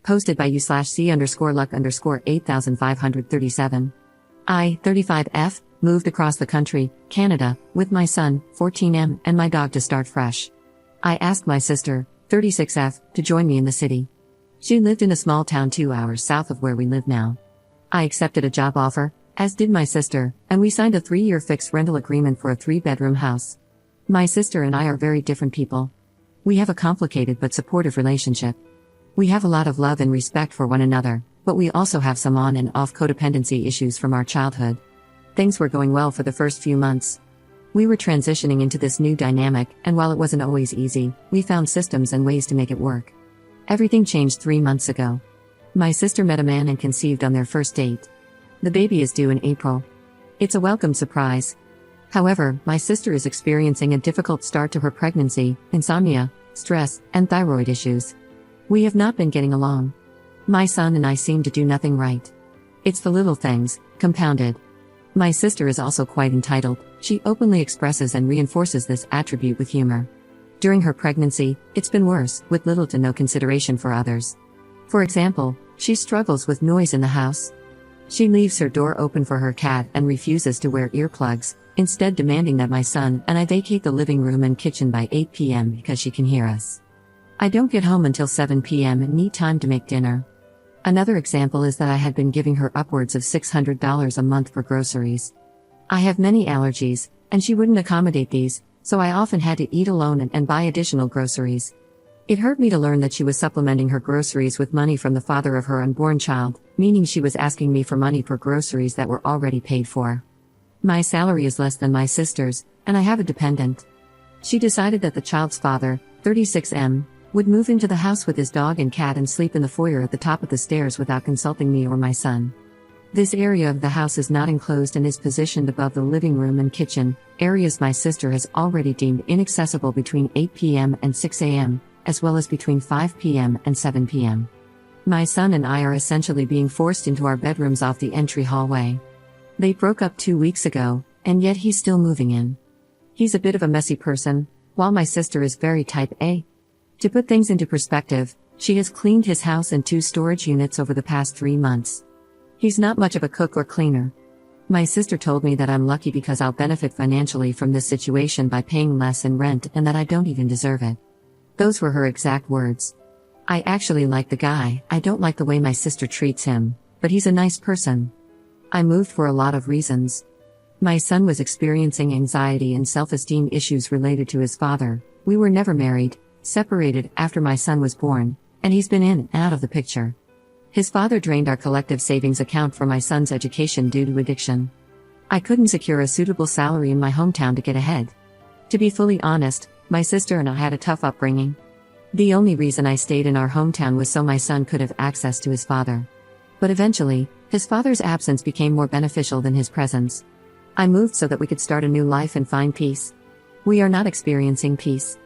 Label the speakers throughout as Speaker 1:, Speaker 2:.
Speaker 1: Posted by u/c_luck_8537. I, 35F, moved across the country, Canada, with my son, 14M, and my dog to start fresh. I asked my sister, 36F, to join me in the city. She lived in a small town 2 hours south of where we live now. I accepted a job offer, as did my sister, and we signed a 3-year fixed rental agreement for a 3-bedroom house. My sister and I are very different people. We have a complicated but supportive relationship. We have a lot of love and respect for one another, but we also have some on and off codependency issues from our childhood. Things were going well for the first few months. We were transitioning into this new dynamic, and while it wasn't always easy, we found systems and ways to make it work. Everything changed 3 months ago. My sister met a man and conceived on their first date. The baby is due in April. It's a welcome surprise. However, my sister is experiencing a difficult start to her pregnancy, insomnia, stress, and thyroid issues. We have not been getting along. My son and I seem to do nothing right. It's the little things, compounded. My sister is also quite entitled. She openly expresses and reinforces this attribute with humor. During her pregnancy, it's been worse, with little to no consideration for others. For example, she struggles with noise in the house. She leaves her door open for her cat and refuses to wear earplugs, instead demanding that my son and I vacate the living room and kitchen by 8 p.m. because she can hear us. I don't get home until 7 p.m. and need time to make dinner. Another example is that I had been giving her upwards of $600 a month for groceries. I have many allergies, and she wouldn't accommodate these, so I often had to eat alone and buy additional groceries. It hurt me to learn that she was supplementing her groceries with money from the father of her unborn child, meaning she was asking me for money for groceries that were already paid for. My salary is less than my sister's, and I have a dependent. She decided that the child's father, 36M, would move into the house with his dog and cat and sleep in the foyer at the top of the stairs without consulting me or my son. This area of the house is not enclosed and is positioned above the living room and kitchen, areas my sister has already deemed inaccessible between 8 p.m. and 6 a.m., as well as between 5 p.m. and 7 p.m. My son and I are essentially being forced into our bedrooms off the entry hallway. They broke up 2 weeks ago, and yet he's still moving in. He's a bit of a messy person, while my sister is very type A. To put things into perspective, she has cleaned his house and 2 storage units over the past 3 months. He's not much of a cook or cleaner. My sister told me that I'm lucky because I'll benefit financially from this situation by paying less in rent and that I don't even deserve it. Those were her exact words. I actually like the guy, I don't like the way my sister treats him, but he's a nice person. I moved for a lot of reasons. My son was experiencing anxiety and self-esteem issues related to his father. We were never married, separated after my son was born, and he's been in and out of the picture. His father drained our collective savings account for my son's education due to addiction. I couldn't secure a suitable salary in my hometown to get ahead. To be fully honest, my sister and I had a tough upbringing. The only reason I stayed in our hometown was so my son could have access to his father. But eventually, his father's absence became more beneficial than his presence. I moved so that we could start a new life and find peace. We are not experiencing peace.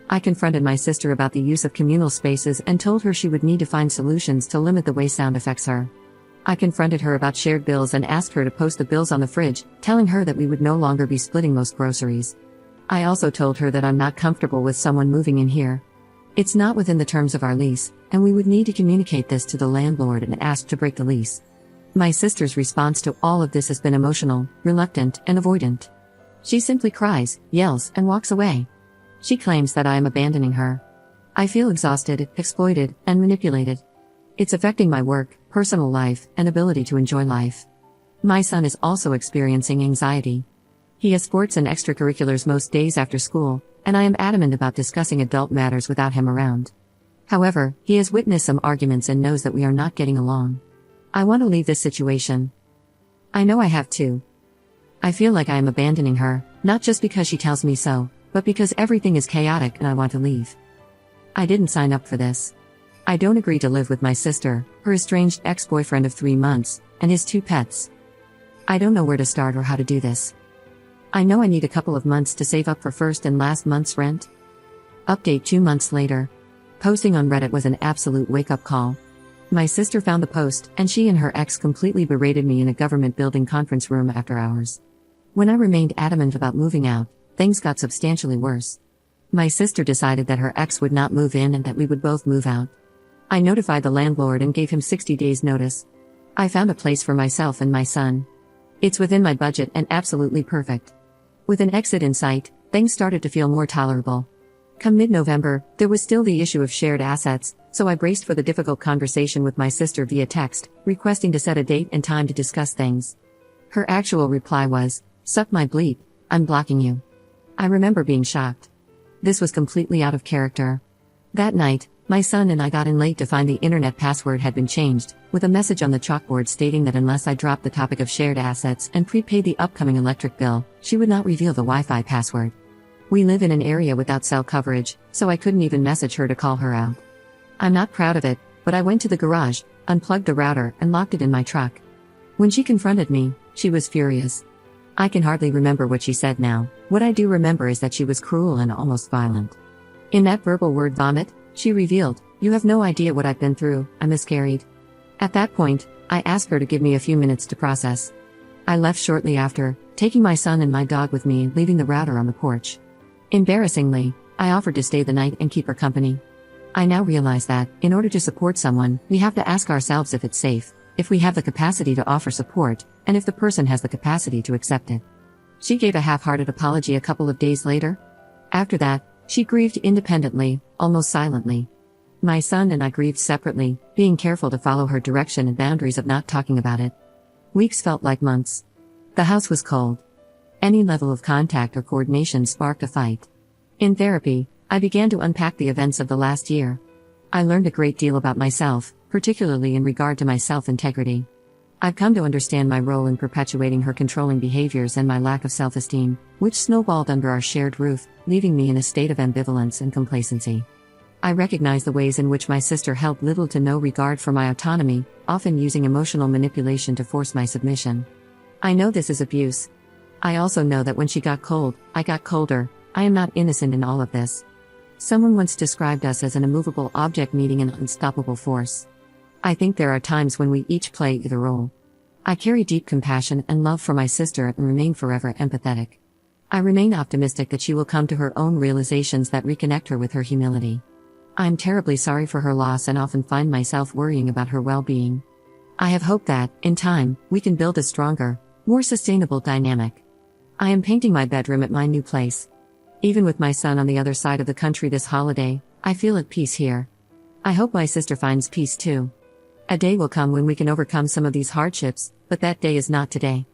Speaker 1: I confronted my sister about the use of communal spaces and told her she would need to find solutions to limit the way sound affects her. I confronted her about shared bills and asked her to post the bills on the fridge, telling her that we would no longer be splitting most groceries. I also told her that I'm not comfortable with someone moving in here. It's not within the terms of our lease, and we would need to communicate this to the landlord and ask to break the lease. My sister's response to all of this has been emotional, reluctant, and avoidant. She simply cries, yells, and walks away. She claims that I am abandoning her. I feel exhausted, exploited, and manipulated. It's affecting my work, personal life, and ability to enjoy life. My son is also experiencing anxiety. He has sports and extracurriculars most days after school, and I am adamant about discussing adult matters without him around. However, he has witnessed some arguments and knows that we are not getting along. I want to leave this situation. I know I have to. I feel like I am abandoning her, not just because she tells me so, but because everything is chaotic and I want to leave. I didn't sign up for this. I don't agree to live with my sister, her estranged ex-boyfriend of 3 months, and his 2 pets. I don't know where to start or how to do this. I know I need a couple of months to save up for first and last month's rent. Update 2 months later. Posting on Reddit was an absolute wake-up call. My sister found the post, and she and her ex completely berated me in a government building conference room after hours. When I remained adamant about moving out, things got substantially worse. My sister decided that her ex would not move in and that we would both move out. I notified the landlord and gave him 60 days' notice. I found a place for myself and my son. It's within my budget and absolutely perfect. With an exit in sight, things started to feel more tolerable. Come mid-November, there was still the issue of shared assets, so I braced for the difficult conversation with my sister via text, requesting to set a date and time to discuss things. Her actual reply was, "Suck my bleep, I'm blocking you." I remember being shocked. This was completely out of character. That night, my son and I got in late to find the internet password had been changed, with a message on the chalkboard stating that unless I dropped the topic of shared assets and prepaid the upcoming electric bill, she would not reveal the Wi-Fi password. We live in an area without cell coverage, so I couldn't even message her to call her out. I'm not proud of it, but I went to the garage, unplugged the router, and locked it in my truck. When she confronted me, she was furious. I can hardly remember what she said now. What I do remember is that she was cruel and almost violent. In that verbal word vomit, she revealed, "You have no idea what I've been through, I miscarried." At that point, I asked her to give me a few minutes to process. I left shortly after, taking my son and my dog with me and leaving the router on the porch. Embarrassingly, I offered to stay the night and keep her company. I now realize that, in order to support someone, we have to ask ourselves if it's safe, if we have the capacity to offer support, and if the person has the capacity to accept it. She gave a half-hearted apology a couple of days later. After that, she grieved independently, almost silently. My son and I grieved separately, being careful to follow her direction and boundaries of not talking about it. Weeks felt like months. The house was cold. Any level of contact or coordination sparked a fight. In therapy, I began to unpack the events of the last year. I learned a great deal about myself, particularly in regard to my self-integrity. I've come to understand my role in perpetuating her controlling behaviors and my lack of self-esteem, which snowballed under our shared roof, leaving me in a state of ambivalence and complacency. I recognize the ways in which my sister held little to no regard for my autonomy, often using emotional manipulation to force my submission. I know this is abuse. I also know that when she got cold, I got colder. I am not innocent in all of this. Someone once described us as an immovable object meeting an unstoppable force. I think there are times when we each play either role. I carry deep compassion and love for my sister and remain forever empathetic. I remain optimistic that she will come to her own realizations that reconnect her with her humility. I am terribly sorry for her loss and often find myself worrying about her well-being. I have hope that, in time, we can build a stronger, more sustainable dynamic. I am painting my bedroom at my new place. Even with my son on the other side of the country this holiday, I feel at peace here. I hope my sister finds peace too. A day will come when we can overcome some of these hardships, but that day is not today.